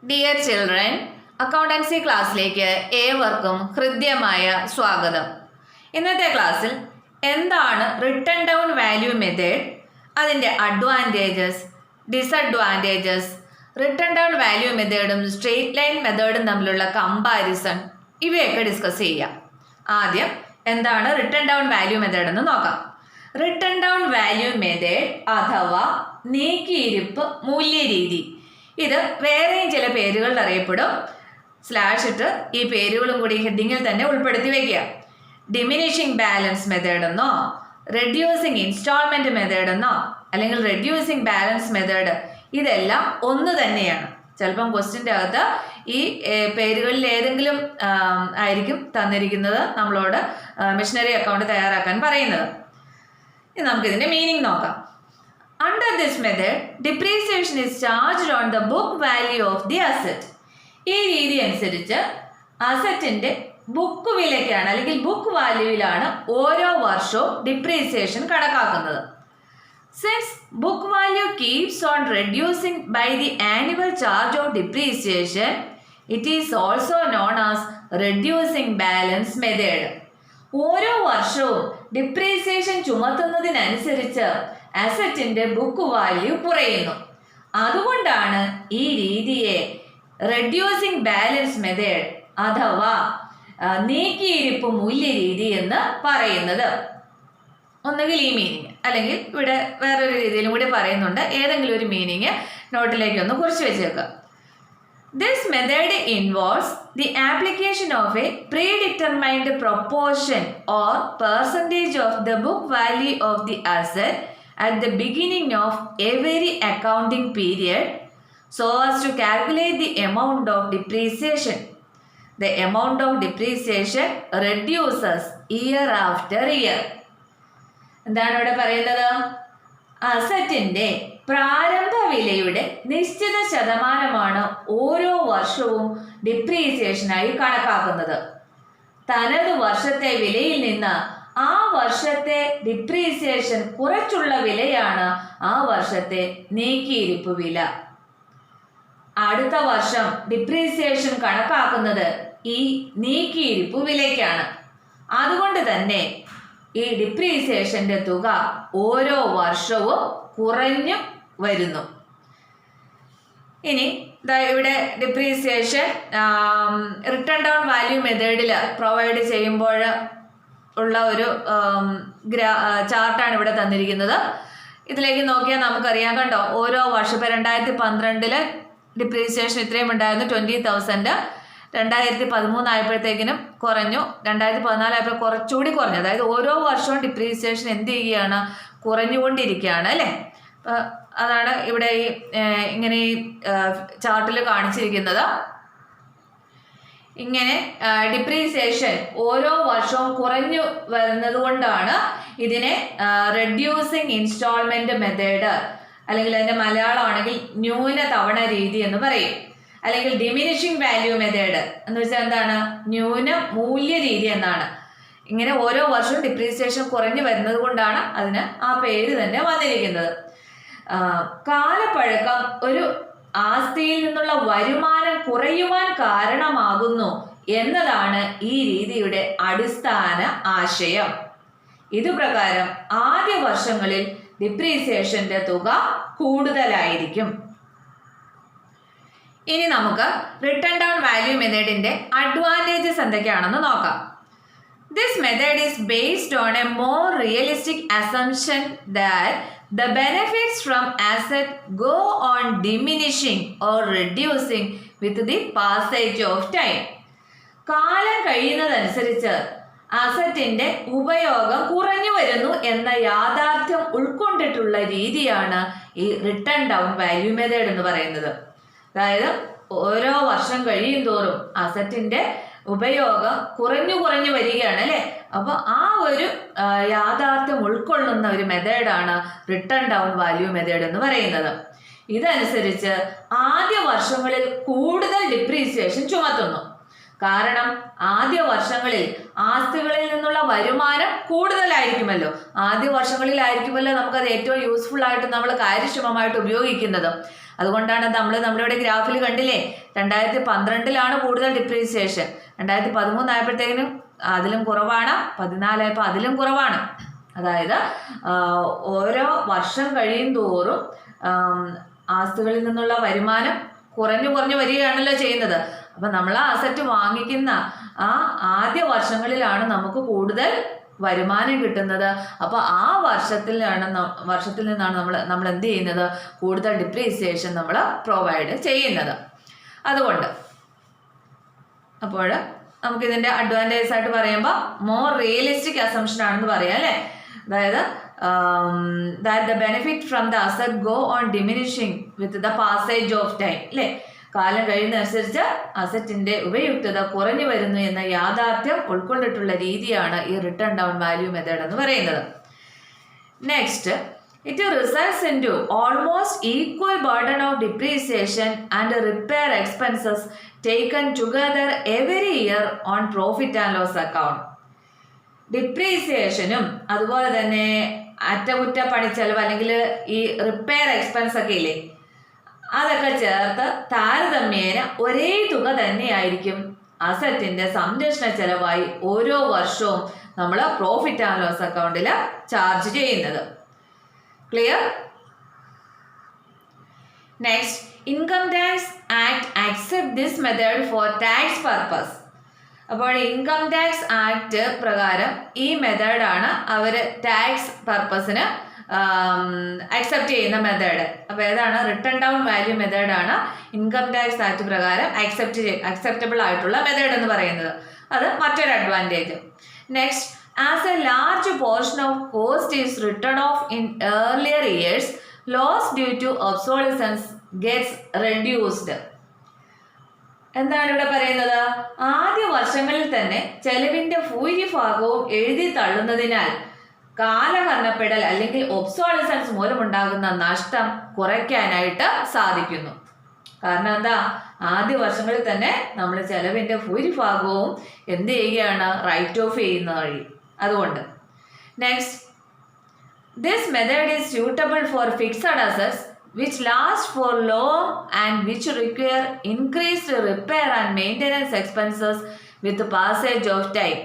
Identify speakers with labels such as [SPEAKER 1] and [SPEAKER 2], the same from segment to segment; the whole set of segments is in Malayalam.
[SPEAKER 1] ഡിയർ ചിൽഡ്രൻ, അക്കൗണ്ടൻസി ക്ലാസ്സിലേക്ക് ഏവർക്കും ഹൃദ്യമായ സ്വാഗതം. ഇന്നത്തെ ക്ലാസ്സിൽ എന്താണ് റിട്ടൺ ഡൗൺ വാല്യൂ മെത്തേഡ്, അതിൻ്റെ advantages, disadvantages, written down value മെത്തേഡും സ്ട്രെയിറ്റ് ലൈൻ മെത്തേഡും തമ്മിലുള്ള കമ്പാരിസൺ ഇവയൊക്കെ ഡിസ്കസ് ചെയ്യാം. ആദ്യം എന്താണ് റിട്ടൺ ഡൗൺ വാല്യൂ മെത്തേഡ് എന്ന് നോക്കാം. റിട്ടൺ ഡൗൺ വാല്യൂ മെത്തേഡ് അഥവാ നീക്കിയിരിപ്പ് മൂല്യരീതി, ഇത് വേറെയും ചില പേരുകളിൽ അറിയപ്പെടും. സ്ലാഷ് ഇട്ട് ഈ പേരുകളും കൂടി ഹെഡിങ്ങിൽ തന്നെ ഉൾപ്പെടുത്തി വയ്ക്കുക. ഡിമിനിഷിംഗ് ബാലൻസ് മെത്തേഡ് എന്നോ റെഡ്യൂസിങ് ഇൻസ്റ്റാൾമെന്റ് മെത്തേഡ് എന്നോ അല്ലെങ്കിൽ റെഡ്യൂസിങ് ബാലൻസ് മെത്തേഡ്, ഇതെല്ലാം ഒന്ന് തന്നെയാണ്. ചിലപ്പം ക്വസ്റ്റ്യൻ്റെ അകത്ത് ഈ പേരുകളിൽ ഏതെങ്കിലും ആയിരിക്കും തന്നിരിക്കുന്നത്, നമ്മളോട് മിഷനറി അക്കൗണ്ട് തയ്യാറാക്കാൻ പറയുന്നത്. ഇനി നമുക്കിതിൻ്റെ മീനിങ് നോക്കാം. Under this method, depreciation is charged on the book value of the asset. ഈ രീതി അനുസരിച്ച് അസറ്റിൻ്റെ ബുക്ക് വിലയ്ക്കാണ് അല്ലെങ്കിൽ ബുക്ക് വാല്യൂവിലാണ് ഓരോ വർഷവും ഡിപ്രീസിയേഷൻ കണക്കാക്കുന്നത്. Since book value keeps on reducing by the annual charge of depreciation, it is also known as reducing balance method. ഓരോ വർഷവും ഡിപ്രീസിയേഷൻ ചുമത്തുന്നതിനനുസരിച്ച് അസറ്റിന്റെ ബുക്ക് വാല്യൂ കുറയുന്നു. അതുകൊണ്ടാണ് ഈ രീതിയെ റെഡ്യൂസിംഗ് ബാലൻസ് മെത്തേഡ് അഥവാ നീക്കിയിരിപ്പ് മൂല്യരീതി എന്ന് പറയുന്നത്. ഒന്നുകിൽ ഈ മീനിങ് അല്ലെങ്കിൽ ഇവിടെ വേറൊരു രീതിയിലും കൂടി പറയുന്നുണ്ട്. ഏതെങ്കിലും ഒരു മീനിങ് നോട്ടിലേക്ക് ഒന്ന് കുറിച്ച് വെച്ചേക്കുക. This method involves the application of a predetermined proportion or percentage of the book value of the asset at the beginning of every accounting period so as to calculate the amount of depreciation. The amount of depreciation reduces year after year. എന്താണ് ഇവിടെ പറയുന്നത്? അസറ്റിന്റെ പ്രാരംഭ വിലയുടെ നിശ്ചിത ശതമാനമാണ് ഓരോ വർഷവും ഡിപ്രീസിയേഷനായി കണക്കാക്കുന്നത്. തനത് വർഷത്തെ വിലയിൽ നിന്ന് ആ വർഷത്തെ ഡിപ്രീസിയേഷൻ കുറച്ചുള്ള വിലയാണ് ആ വർഷത്തെ നീക്കിയിരിപ്പ് വില. അടുത്ത വർഷം ഡിപ്രീസിയേഷൻ കണക്കാക്കുന്നത് ഈ നീക്കിയിരിപ്പ് വിലയ്ക്കാണ്. അതുകൊണ്ട് തന്നെ ഈ ഡിപ്രീസിയേഷന്റെ തുക ഓരോ വർഷവും കുറഞ്ഞു വരുന്നു. ഇനി ഇവിടെ ഡിപ്രീസിയേഷൻ റിട്ടൺ ഡൗൺ വാല്യൂ മെത്തേഡിൽ പ്രൊവൈഡ് ചെയ്യുമ്പോൾ ഉള്ള ഒരു ചാർട്ടാണ് ഇവിടെ തന്നിരിക്കുന്നത്. ഇതിലേക്ക് നോക്കിയാൽ നമുക്കറിയാം, കണ്ടോ, ഓരോ വർഷം ഇപ്പോൾ 2012 ഡിപ്രീസിയേഷൻ ഇത്രയും ഉണ്ടായിരുന്നു 20,000. 2013 ആയപ്പോഴത്തേക്കിനും കുറഞ്ഞു. 2014 ആയപ്പോൾ കുറച്ചുകൂടി കുറഞ്ഞു. അതായത് ഓരോ വർഷവും ഡിപ്രീസിയേഷൻ എന്ത് ചെയ്യുകയാണ്? കുറഞ്ഞുകൊണ്ടിരിക്കുകയാണ് അല്ലേ. അതാണ് ഇവിടെ ഈ ഇങ്ങനെ ഈ ചാർട്ടിൽ കാണിച്ചിരിക്കുന്നത്. ഇങ്ങനെ ഡിപ്രീസിയേഷൻ ഓരോ വർഷവും കുറഞ്ഞു വരുന്നത് കൊണ്ടാണ് ഇതിനെ റെഡ്യൂസിങ് ഇൻസ്റ്റാൾമെന്റ് മെത്തേഡ്, അല്ലെങ്കിൽ അതിൻ്റെ മലയാളമാണെങ്കിൽ ന്യൂന തവണ രീതി എന്ന് പറയും. അല്ലെങ്കിൽ ഡിമിനിഷിംഗ് വാല്യൂ മെത്തേഡ് എന്ന് വെച്ചാൽ എന്താണ്? ന്യൂന മൂല്യ രീതി എന്നാണ്. ഇങ്ങനെ ഓരോ വർഷവും ഡിപ്രീസിയേഷൻ കുറഞ്ഞു വരുന്നത് കൊണ്ടാണ് അതിന് ആ പേര് തന്നെ വന്നിരിക്കുന്നത്. കാലപ്പഴക്കം ഒരു ആസ്തിയിൽ നിന്നുള്ള വരുമാനം കുറയുവാൻ കാരണമാകുന്നു എന്നതാണ് ഈ രീതിയുടെ അടിസ്ഥാന ആശയം. ഇതുപ്രകാരം ആദ്യ വർഷങ്ങളിൽ ഡിപ്രീസിയേഷന്റെ തുക കൂടുതലായിരിക്കും. ഇനി നമുക്ക് റിട്ടൺ ഡൗൺ വാല്യൂ മെത്തേഡിന്റെ അഡ്വാൻറ്റേജസ് എന്തൊക്കെയാണെന്ന് നോക്കാം. This method is based on A more realistic assumption that the benefits from asset go on diminishing or reducing with the passage of time. കാലം കഴിയുന്നതനുസരിച്ച് അസറ്റിന്റെ ഉപയോഗം കുറഞ്ഞു വരുന്നു എന്ന യാഥാർത്ഥ്യം ഉൾക്കൊണ്ടിട്ടുള്ള രീതിയാണ് ഈ റിട്ടൺ ഡൗൺ വാല്യൂ മെത്തേഡ് എന്ന് പറയുന്നത്. അതായത് ഓരോ വർഷം കഴിയും തോറും അസറ്റിന്റെ ഉപയോഗം കുറഞ്ഞു വരികയാണ് അല്ലേ. അപ്പോൾ ആ ഒരു യാഥാർത്ഥ്യം ഉൾക്കൊള്ളുന്ന ഒരു മെത്തേഡാണ് റിട്ടൺ ഡൗൺ വാല്യൂ മെത്തേഡ് എന്ന് പറയുന്നത്. ഇതനുസരിച്ച് ആദ്യ വർഷങ്ങളിൽ കൂടുതൽ ഡിപ്രീസിയേഷൻ ചുമത്തുന്നു. കാരണം ആദ്യ വർഷങ്ങളിൽ ആസ്തികളിൽ നിന്നുള്ള വരുമാനം കൂടുതലായിരിക്കുമല്ലോ. ആദ്യ വർഷങ്ങളിലായിരിക്കുമല്ലോ നമുക്കത് ഏറ്റവും യൂസ്ഫുൾ ആയിട്ട് നമ്മൾ കാര്യക്ഷമമായിട്ട് ഉപയോഗിക്കുന്നത്. അതുകൊണ്ടാണ് നമ്മളിവിടെ ഗ്രാഫിൽ കണ്ടില്ലേ, 2012 കൂടുതൽ ഡിപ്രീസിയേഷൻ, 2013 ആയപ്പോഴത്തേക്കിനും അതിലും കുറവാണ്, 14 ആയപ്പോൾ അതിലും കുറവാണ്. അതായത് ഓരോ വർഷം കഴിയും തോറും ആസ്തികളിൽ നിന്നുള്ള വരുമാനം കുറഞ്ഞു വരികയാണല്ലോ ചെയ്യുന്നത്. അപ്പം നമ്മൾ ആ അസറ്റ് വാങ്ങിക്കുന്ന ആ ആദ്യ വർഷങ്ങളിലാണ് നമുക്ക് കൂടുതൽ വരുമാനം കിട്ടുന്നത്. അപ്പോൾ ആ വർഷത്തിൽ നിന്നാണ് നമ്മൾ എന്ത് ചെയ്യുന്നത്, കൂടുതൽ ഡിപ്രീസിയേഷൻ നമ്മൾ പ്രൊവൈഡ് ചെയ്യുന്നത്. അതുകൊണ്ട് അപ്പോൾ നമുക്കിതിൻ്റെ അഡ്വാൻറ്റേജ് ആയിട്ട് പറയുമ്പോൾ മോർ റിയലിസ്റ്റിക് അസംഷൻ ആണെന്ന് പറയാം അല്ലേ. അതായത് that the benefit from the asset go on diminishing with the passage of time അല്ലേ. കാലം കഴിയുന്നതനുസരിച്ച് അസറ്റിന്റെ ഉപയുക്തത കുറഞ്ഞു വരുന്നു എന്ന യാഥാർത്ഥ്യം ഉൾക്കൊണ്ടിട്ടുള്ള രീതിയാണ് ഈ റിട്ടേൺ ഡൗൺ വാല്യൂ മെത്തേഡ് എന്ന് പറയുന്നത്. Next, it results in to almost equal burden of depreciation and repair expenses taken together every year on profit and loss account. ഡിപ്രീസിയേഷനും അതുപോലെ തന്നെ അറ്റകുറ്റപ്പണിച്ചെലവ് അല്ലെങ്കിൽ ഈ റിപ്പയർ എക്സ്പെൻസ് ഒക്കെ ഇല്ലേ, അതൊക്കെ ചേർത്ത് താരതമ്യേന ഒരേ തുക തന്നെയായിരിക്കും അസറ്റിന്റെ സംരക്ഷണ ചെലവായി ഓരോ വർഷവും നമ്മൾ പ്രോഫിറ്റ് ആൻഡ് ലോസ് അക്കൗണ്ടിൽ ചാർജ് ചെയ്യുന്നത്. Clear? Next, income tax act accept this method for tax purpose. അപ്പോൾ ഇൻകം ടാക്സ് ആക്ട് പ്രകാരം ഈ മെത്തേഡാണ് അവർ ടാക്സ് പർപ്പസിന് അക്സെപ്റ്റ് ചെയ്യുന്ന മെത്തേഡ്. അപ്പോൾ ഏതാണ്? റിട്ടേൺ ഡൗൺ വാല്യൂ മെത്തേഡാണ് ഇൻകം ടാക്സ് ആക്ട് പ്രകാരം അക്സെപ്റ്റബിൾ ആയിട്ടുള്ള മെത്തേഡ് എന്ന് പറയുന്നത്. അത് മറ്റൊരു advantage. Next, as a large portion of cost is written off in earlier years, loss due to obsolescence gets reduced. എന്താണ് ഇവിടെ പറയുന്നത്? ആദ്യ വർഷങ്ങളിൽ തന്നെ ചെലവിന്റെ ഭൂരിഭാഗവും എഴുതി തള്ളുന്നതിനാൽ കാലഹരണപ്പെടൽ അല്ലെങ്കിൽ ഒബ്സോളിസൻസ് മൂലമുണ്ടാകുന്ന നഷ്ടം കുറയ്ക്കാനായിട്ട് സാധിക്കുന്നു. കാരണം എന്താ? ആദ്യ വർഷങ്ങളിൽ തന്നെ നമ്മൾ ചെലവിന്റെ ഭൂരിഭാഗവും എന്ത് ചെയ്യുകയാണ്? റൈറ്റ് ഓഫ് ചെയ്യുന്ന വഴി. അതുകൊണ്ട് next, this method is suitable four fixed assets which last for long and which require increased repair and maintenance expenses with the passage of time.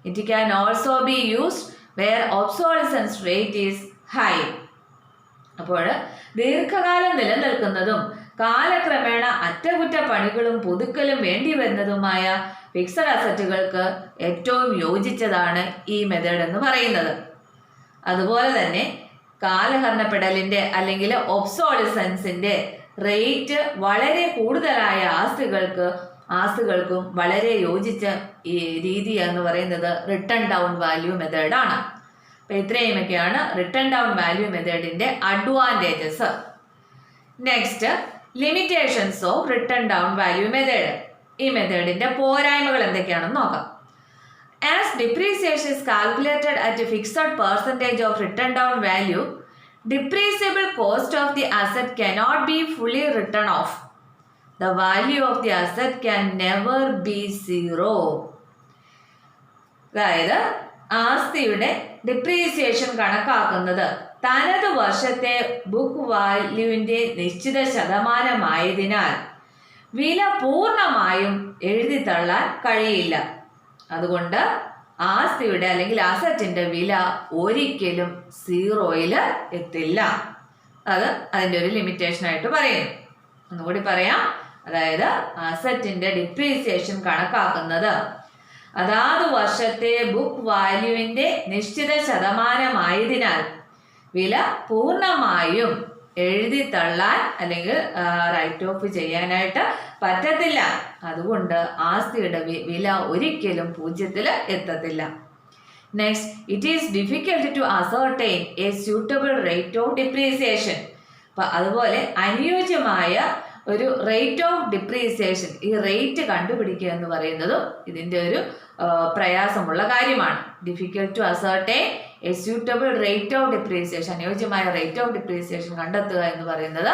[SPEAKER 1] It can also be used where obsolescence rate is high. അപ്പോൾ ദീർഘകാലം നിലനിൽക്കുന്നതും കാലക്രമേണ അറ്റകുറ്റപ്പണികളും പുതുക്കലും വേണ്ടി വരുന്നതുമായ ഫിക്സഡ് അസറ്റുകൾക്ക് ഏറ്റവും യോജിച്ചതാണ് ഈ മെത്തേഡ് എന്ന് പറയുന്നത്. അതുപോലെ തന്നെ കാലഹരണപ്പെടലിന്റെ അല്ലെങ്കിൽ ഒബ്സോളിസൻസിന്റെ റേറ്റ് വളരെ കൂടുതലായ ആസ്തികൾക്കും വളരെ യോജിച്ച ഈ രീതി എന്ന് പറയുന്നത് റിട്ടേൺ ഡൗൺ വാല്യൂ മെത്തേഡാണ്. അപ്പം ഇത്രയുമൊക്കെയാണ് റിട്ടേൺ ഡൗൺ വാല്യൂ മെത്തേഡിന്റെ advantages. Next, limitations of written down value method. ഈ മെത്തേഡിന്റെ പോരായ്മകൾ എന്തൊക്കെയാണെന്ന് നോക്കാം. As depreciation is calculated at a fixed percentage of written down value, depreciable cost of the asset cannot be fully written off. The value of the asset can never be zero. അതായത് ആസ്തിയുടെ ഡിപ്രീസിയേഷൻ കണക്കാക്കുന്നത് തനത് വർഷത്തെ ബുക്ക് വാല്യൂവിന്റെ നിശ്ചിത ശതമാനമായതിനാൽ വില പൂർണ്ണമായും എഴുതി തള്ളാൻ കഴിയില്ല. അതുകൊണ്ട് ആസ്തിയുടെ അല്ലെങ്കിൽ അസറ്റിന്റെ വില ഒരിക്കലും സീറോയിൽ എത്തില്ല. അത് അതിൻ്റെ ഒരു ലിമിറ്റേഷൻ ആയിട്ട് പറയുന്നു. ഒന്നുകൂടി പറയാം. അതായത് അസറ്റിന്റെ ഡിപ്രീസിയേഷൻ കണക്കാക്കുന്നത് അതാത് വർഷത്തെ ബുക്ക് വാല്യൂവിന്റെ നിശ്ചിത ശതമാനമായതിനാൽ വില പൂർണ്ണമായും എഴുതി തള്ളാൻ അല്ലെങ്കിൽ റൈറ്റ് ഓഫ് ചെയ്യാനായിട്ട് പറ്റത്തില്ല. അതുകൊണ്ട് ആസ്തിയുടെ വില ഒരിക്കലും 0 എത്തത്തില്ല. Next, it is difficult to ascertain a suitable rate of depreciation. അപ്പം അതുപോലെ അനുയോജ്യമായ ഒരു റേറ്റ് ഓഫ് ഡിപ്രീസിയേഷൻ, ഈ റേറ്റ് കണ്ടുപിടിക്കുക എന്ന് പറയുന്നതും ഇതിൻ്റെ ഒരു പ്രയാസമുള്ള കാര്യമാണ്. Difficult to ascertain a suitable rate of depreciation, അനുയോജ്യമായ റേറ്റ് ഓഫ് ഡിപ്രീസിയേഷൻ കണ്ടെത്തുക എന്ന് പറയുന്നത്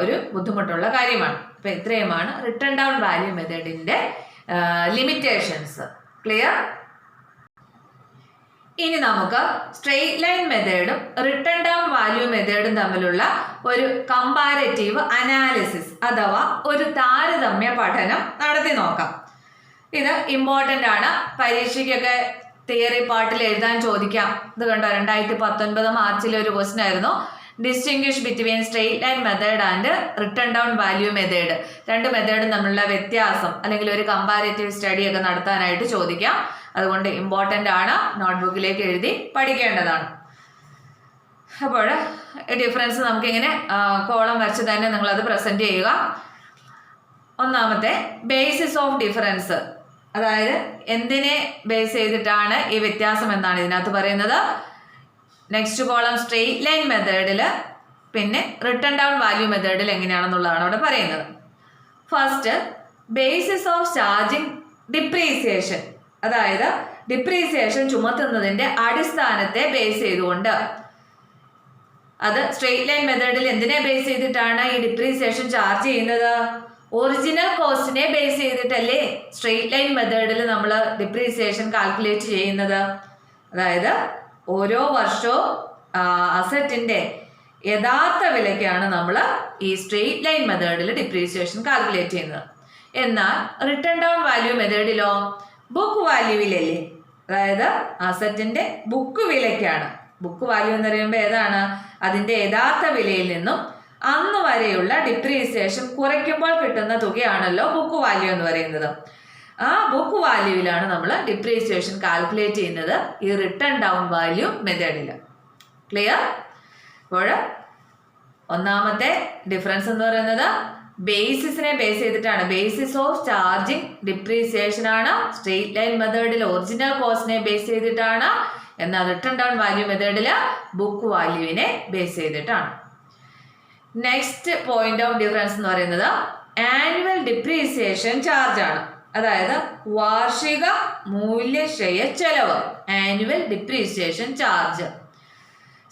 [SPEAKER 1] ഒരു ബുദ്ധിമുട്ടുള്ള കാര്യമാണ്. അപ്പം ഇത്രയുമാണ് റിട്ടേൺ ഡൗൺ വാല്യൂ മെത്തേഡിൻ്റെ ലിമിറ്റേഷൻസ്. ക്ലിയർ? ഇനി നമുക്ക് സ്ട്രെയിറ്റ് ലൈൻ മെത്തേഡും റിട്ടൺ ഡൗൺ വാല്യൂ മെത്തേഡും തമ്മിലുള്ള ഒരു കമ്പാരറ്റീവ് അനാലിസിസ് അഥവാ ഒരു താരതമ്യ പഠനം നടത്തി നോക്കാം. ഇത് ഇമ്പോർട്ടൻ്റ് ആണ്. പരീക്ഷയ്ക്കൊക്കെ തിയറി പാർട്ടിൽ എഴുതാൻ ചോദിക്കാം. ഇത് കണ്ടോ, 2019 മാർച്ചിലെ ഒരു ക്വസ്റ്റ്യൻ ആയിരുന്നു. Distinguish between straight line method and written down value method. രണ്ട് മെത്തേഡും തമ്മിലുള്ള വ്യത്യാസം അല്ലെങ്കിൽ ഒരു കമ്പാരറ്റീവ് സ്റ്റഡി ഒക്കെ നടത്താനായിട്ട് ചോദിക്കാം. അതുകൊണ്ട് ഇമ്പോർട്ടൻ്റ് ആണ്, നോട്ട്ബുക്കിലേക്ക് എഴുതി പഠിക്കേണ്ടതാണ്. അപ്പോൾ ഡിഫറൻസ് നമുക്കിങ്ങനെ കോളം വരച്ച് തന്നെ നിങ്ങളത് പ്രസൻറ്റ് ചെയ്യുക. ഒന്നാമത്തെ ബേസിസ് ഓഫ് ഡിഫറൻസ്, അതായത് എന്തിനെ ബേസ് ചെയ്തിട്ടാണ് ഈ വ്യത്യാസം എന്നാണ് ഇതിനകത്ത് പറയുന്നത്. നെക്സ്റ്റ് കോളം സ്ട്രെയിറ്റ് ലൈൻ മെത്തേഡിൽ, പിന്നെ റിട്ടൺ ഡൗൺ വാല്യൂ മെത്തേഡിൽ എങ്ങനെയാണെന്നുള്ളതാണ് അവിടെ പറയുന്നത്. First basis of charging depreciation, അതായത് ഡിപ്രീസിയേഷൻ ചുമത്തുന്നതിൻ്റെ അടിസ്ഥാനത്തെ ബേസ് ചെയ്തുകൊണ്ട്. അത് സ്ട്രെയിറ്റ് ലൈൻ മെത്തേഡിൽ എന്തിനെ ബേസ് ചെയ്തിട്ടാണ് ഈ ഡിപ്രീസിയേഷൻ ചാർജ് ചെയ്യുന്നത്? ഒറിജിനൽ കോസ്റ്റിനെ ബേസ് ചെയ്തിട്ടല്ലേ സ്ട്രെയിറ്റ് ലൈൻ മെത്തേഡിൽ നമ്മൾ ഡിപ്രീസിയേഷൻ കാൽക്കുലേറ്റ് ചെയ്യുന്നത്. അതായത് ഓരോ വർഷവും അസറ്റിൻ്റെ യഥാർത്ഥ വിലയ്ക്കാണ് നമ്മൾ ഈ സ്ട്രെയിറ്റ് ലൈൻ മെത്തേഡിൽ ഡിപ്രീസിയേഷൻ കാൽക്കുലേറ്റ് ചെയ്യുന്നത്. എന്നാൽ റിട്ടൺ ഡൗൺ വാല്യൂ മെത്തേഡിലോ ബുക്ക് വാല്യൂവിലല്ലേ, അതായത് അസറ്റിൻ്റെ ബുക്ക് വിലയ്ക്കാണ്. ബുക്ക് വാല്യൂ എന്ന് പറയുമ്പോൾ ഏതാണ്? അതിൻ്റെ യഥാർത്ഥ വിലയിൽ നിന്നും അന്ന് വരെയുള്ള ഡിപ്രീസിയേഷൻ കുറയ്ക്കുമ്പോൾ കിട്ടുന്ന തുകയാണല്ലോ ബുക്ക് വാല്യൂ എന്ന് പറയുന്നത്. ആ ബുക്ക് വാല്യൂവിലാണ് നമ്മൾ ഡിപ്രീസിയേഷൻ കാൽക്കുലേറ്റ് ചെയ്യുന്നത് ഈ റിട്ടൺ ഡൗൺ വാല്യൂ മെത്തേഡിൽ. ക്ലിയർ? അപ്പോൾ ഒന്നാമത്തെ ഡിഫറൻസ് എന്ന് പറയുന്നത് ബേസിസിനെ ബേസ് ചെയ്തിട്ടാണ്. ബേസിസ് ഓഫ് ചാർജിങ് ഡിപ്രീസിയേഷൻ ആണ് സ്ട്രെയിറ്റ് ലൈൻ മെത്തേഡിൽ ഒറിജിനൽ കോസ്റ്റിനെ ബേസ് ചെയ്തിട്ടാണ്. എന്നാൽ റിട്ടൺ ഡൗൺ വാല്യൂ മെത്തേഡിൽ ബുക്ക് വാല്യൂവിനെ ബേസ് ചെയ്തിട്ടാണ്. നെക്സ്റ്റ് പോയിന്റ് ഓഫ് ഡിഫറൻസ് എന്ന് പറയുന്നത് ആനുവൽ ഡിപ്രീസിയേഷൻ ചാർജ് ആണ്. അതായത് വാർഷിക മൂല്യക്ഷയ ചെലവ്, annual depreciation charge.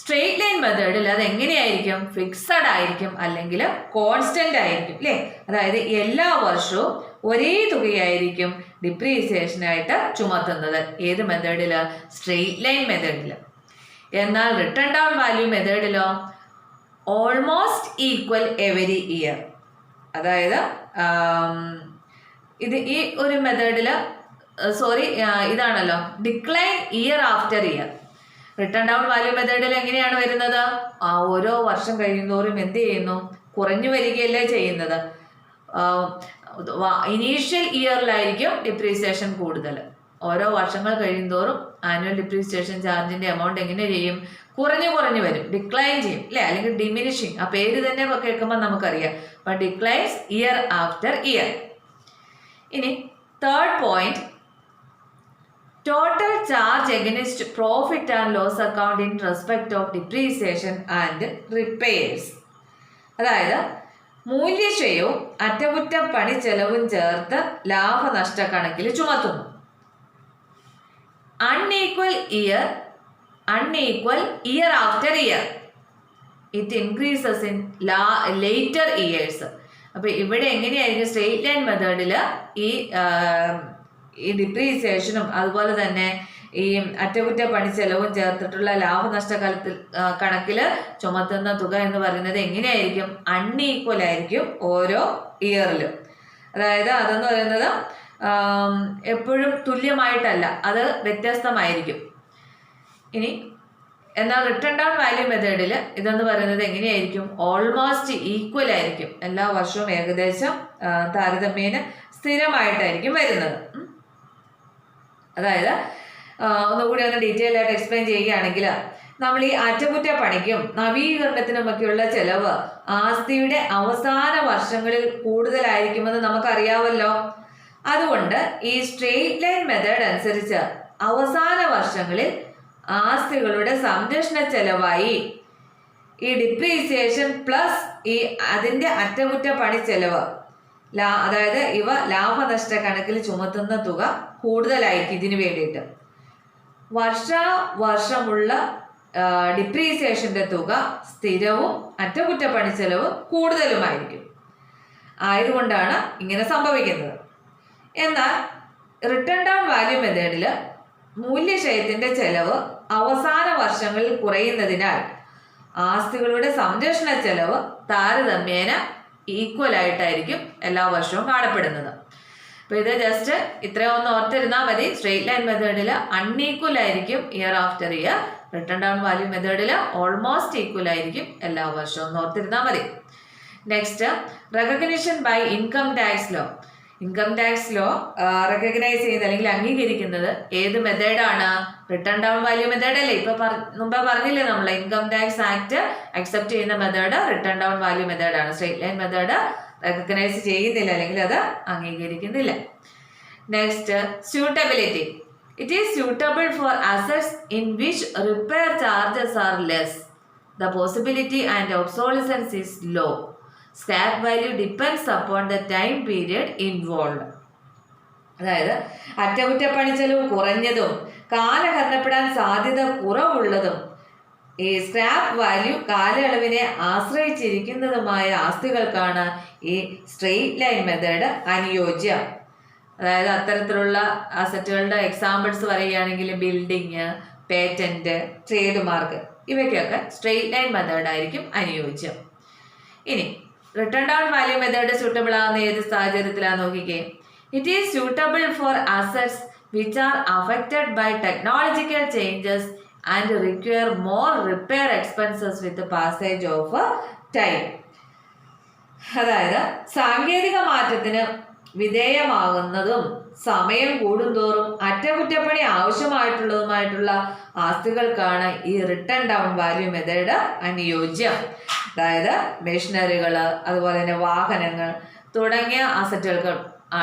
[SPEAKER 1] Straight line മെത്തേഡിൽ അത് എങ്ങനെയായിരിക്കും? ഫിക്സഡ് ആയിരിക്കും അല്ലെങ്കിൽ കോൺസ്റ്റന്റ് ആയിരിക്കും അല്ലേ. അതായത് എല്ലാ വർഷവും ഒരേ തുകയായിരിക്കും ഡിപ്രീസിയേഷനായിട്ട് ചുമത്തുന്നത്. ഏത് മെത്തേഡിൽ? സ്ട്രെയിറ്റ് ലൈൻ മെത്തേഡിൽ. എന്നാൽ റിട്ടൺ ഡൗൺ വാല്യൂ മെത്തേഡിലോ ഓൾമോസ്റ്റ് ഈക്വൽ എവരി ഇയർ. അതായത് ഇത് ഈ ഒരു മെത്തേഡിൽ ഇതാണല്ലോ decline year after year. Written down value മെത്തേഡിൽ എങ്ങനെയാണ് വരുന്നത്? ഓരോ വർഷം കഴിയുന്തോറും എന്ത് ചെയ്യുന്നു? കുറഞ്ഞു വരികയല്ലേ ചെയ്യുന്നത്. ഇനീഷ്യൽ ഇയറിലായിരിക്കും ഡിപ്രീസിയേഷൻ കൂടുതൽ. ഓരോ വർഷങ്ങൾ കഴിയുന്തോറും ആനുവൽ ഡിപ്രീസിയേഷൻ ചാർജിന്റെ എമൗണ്ട് എങ്ങനെ ചെയ്യും? കുറഞ്ഞു വരും, ഡിക്ലൈൻ ചെയ്യും അല്ലേ, അല്ലെങ്കിൽ ഡിമിനിഷിങ്. ആ പേര് തന്നെ കേൾക്കുമ്പോൾ നമുക്കറിയാം. അപ്പോൾ ഡിക്ലൈൻസ് ഇയർ ആഫ്റ്റർ ഇയർ. ഇനി third point, total charge against profit and loss account in respect of depreciation and repairs. അതായത് മൂല്യക്ഷയവും അറ്റകുറ്റപ്പണി ചെലവും ചേർത്ത് ലാഭനഷ്ട കണക്കിൽ ചുമത്തുന്നു. Unequal year after year it increases in later years. അപ്പോൾ ഇവിടെ എങ്ങനെയായിരിക്കും? സ്ട്രെയിറ്റ് ലൈൻ മെത്തേഡിൽ ഈ ഡിപ്രീസിയേഷനും അതുപോലെ തന്നെ ഈ അറ്റകുറ്റപ്പണി ചെലവും ചേർത്തിട്ടുള്ള ലാഭനഷ്ട കണക്കിൽ ചുമത്തുന്ന തുക എന്ന് പറയുന്നത് എങ്ങനെയായിരിക്കും? അൺഈക്വൽ ആയിരിക്കും ഓരോ ഇയറിലും. അതായത് അതെന്ന് പറയുന്നത് എപ്പോഴും തുല്യമായിട്ടല്ല, അത് വ്യത്യസ്തമായിരിക്കും. ഇനി എന്നാൽ റിട്ടൺ ഡൗൺ വാല്യൂ മെത്തേഡിൽ ഇതെന്ന് പറയുന്നത് എങ്ങനെയായിരിക്കും? ഓൾമോസ്റ്റ് ഈക്വൽ ആയിരിക്കും. എല്ലാ വർഷവും ഏകദേശം താരതമ്യേന സ്ഥിരമായിട്ടായിരിക്കും വരുന്നത്. അതായത് ഒന്നുകൂടി ഒന്ന് ഡീറ്റെയിൽ ആയിട്ട് എക്സ്പ്ലെയിൻ ചെയ്യുകയാണെങ്കിൽ, നമ്മൾ ഈ അറ്റകുറ്റപ്പണിക്കും നവീകരണത്തിനുമൊക്കെയുള്ള ചെലവ് ആസ്തിയുടെ അവസാന വർഷങ്ങളിൽ കൂടുതലായിരിക്കുമെന്ന് നമുക്കറിയാമല്ലോ. അതുകൊണ്ട് ഈ സ്ട്രെയിറ്റ് ലൈൻ മെത്തേഡ് അനുസരിച്ച് അവസാന വർഷങ്ങളിൽ ആസ്തികളുടെ സംരക്ഷണ ചെലവായി ഈ ഡിപ്രീസിയേഷൻ പ്ലസ് ഈ അതിൻ്റെ അറ്റകുറ്റപ്പണി ചെലവ്, അതായത് ഇവ ലാഭനഷ്ട കണക്കിൽ ചുമത്തുന്ന തുക കൂടുതലായിരിക്കും. ഇതിനു വേണ്ടിയിട്ട് വർഷമുള്ള ഡിപ്രീസിയേഷൻ്റെ തുക സ്ഥിരവും അറ്റകുറ്റപ്പണി ചെലവ് കൂടുതലുമായിരിക്കും. ആയതുകൊണ്ടാണ് ഇങ്ങനെ സംഭവിക്കുന്നത്. എന്നാൽ റിട്ടൺ ഡൗൺ വാല്യൂ മെത്തേഡിൽ മൂല്യക്ഷയത്തിൻ്റെ ചെലവ് അവസാന വർഷങ്ങളിൽ കുറയുന്നതിനാൽ ആസ്തികളുടെ സംരക്ഷണ ചെലവ് താരതമ്യേന ഈക്വൽ ആയിട്ടായിരിക്കും എല്ലാ വർഷവും കാണപ്പെടുന്നത്. അപ്പോൾ ഇത് ജസ്റ്റ് ഇത്രയും ഒന്ന് ഓർത്തിരുന്നാൽ മതി. സ്ട്രെയിറ്റ് ലൈൻ മെത്തേഡിൽ അൺഈക്വൽ ആയിരിക്കും year after year. Written down value മെത്തേഡിൽ ഓൾമോസ്റ്റ് ഈക്വൽ ആയിരിക്കും എല്ലാ വർഷവും ഒന്ന് ഓർത്തിരുന്നാൽ മതി. Next, recognition by income tax law. Income tax law recognise ചെയ്യുന്നത് അല്ലെങ്കിൽ അംഗീകരിക്കുന്നത് ഏത് മെത്തേഡാണ്? റിട്ടേൺ ഡൗൺ വാല്യൂ മെത്തേഡ് അല്ലേ? മുമ്പേ പറഞ്ഞില്ലേ നമ്മൾ, ഇൻകം ടാക്സ് ആക്ട് അക്സെപ്റ്റ് ചെയ്യുന്ന മെത്തേഡ് റിട്ടേൺ ഡൗൺ വാല്യൂ മെത്തേഡാണ്. സ്ട്രെയിറ്റ് ലൈൻ മെത്തേഡ് റെക്കഗ്നൈസ് ചെയ്യുന്നില്ല അല്ലെങ്കിൽ അത് അംഗീകരിക്കുന്നില്ല. Next, suitability. It is suitable for assets in which repair charges are less. The possibility and obsolescence is low. Scrap value depends upon the time period involve. അതായത് അറ്റകുറ്റപ്പണി ചെലവ് കുറഞ്ഞതും കാലഹരണപ്പെടാൻ സാധ്യത കുറവുള്ളതും ഈ സ്ക്രാപ്പ് വാല്യൂ കാലയളവിനെ ആശ്രയിച്ചിരിക്കുന്നതുമായ ആസ്തികൾക്കാണ് ഈ സ്ട്രെയിറ്റ് ലൈൻ മെത്തേഡ് അനുയോജ്യം. അതായത് അത്തരത്തിലുള്ള അസറ്റുകളുടെ എക്സാമ്പിൾസ് പറയുകയാണെങ്കിൽ ബിൽഡിങ്, പേറ്റന്റ്, ട്രേഡ് മാർക്ക്, ഇവയ്ക്കൊക്കെ സ്ട്രെയിറ്റ് ലൈൻ മെത്തേഡ് ആയിരിക്കും അനുയോജ്യം. ഇനി written down value method suitable ആവുന്ന ഏത് സാഹചര്യത്തിലാണെന്ന് നോക്കിക്കേ. It is suitable for assets which are affected by technological changes and require more repair expenses with passage of time. അതായത് സാങ്കേതിക മാറ്റത്തിന് വിധേയമാകുന്നതും സമയം കൂടുന്തോറും അറ്റകുറ്റപ്പണി ആവശ്യമായിട്ടുള്ളതുമായിട്ടുള്ള ആസ്തികൾക്കാണ് ഈ റിട്ടേൺ ഡൗൺ വാല്യൂ മെത്തേഡ് അനുയോജ്യം. അതായത് മെഷീനറികൾ, അതുപോലെ തന്നെ വാഹനങ്ങൾ തുടങ്ങിയ അസറ്റുകൾക്ക്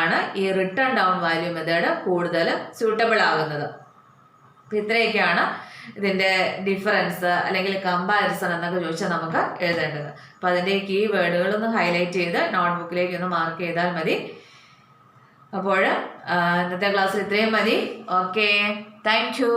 [SPEAKER 1] ആണ് ഈ റിട്ടേൺ ഡൗൺ വാല്യൂ മെത്തേഡ് കൂടുതൽ സ്യൂട്ടബിൾ ആകുന്നത്. അപ്പം ഇത്രയൊക്കെയാണ് ഇതിൻ്റെ ഡിഫറൻസ് അല്ലെങ്കിൽ കമ്പാരിസൺ എന്നൊക്കെ ചോദിച്ചാൽ നമുക്ക് എഴുതേണ്ടത്. അപ്പം അതിൻ്റെ കീ വേർഡുകളൊന്ന് ഹൈലൈറ്റ് ചെയ്ത് നോട്ട്ബുക്കിലേക്ക് ഒന്ന് മാർക്ക് ചെയ്താൽ മതി. അപ്പോൾ ഇന്നത്തെ ക്ലാസ്സിൽ ഇത്രയും മതി. Okay, thank you.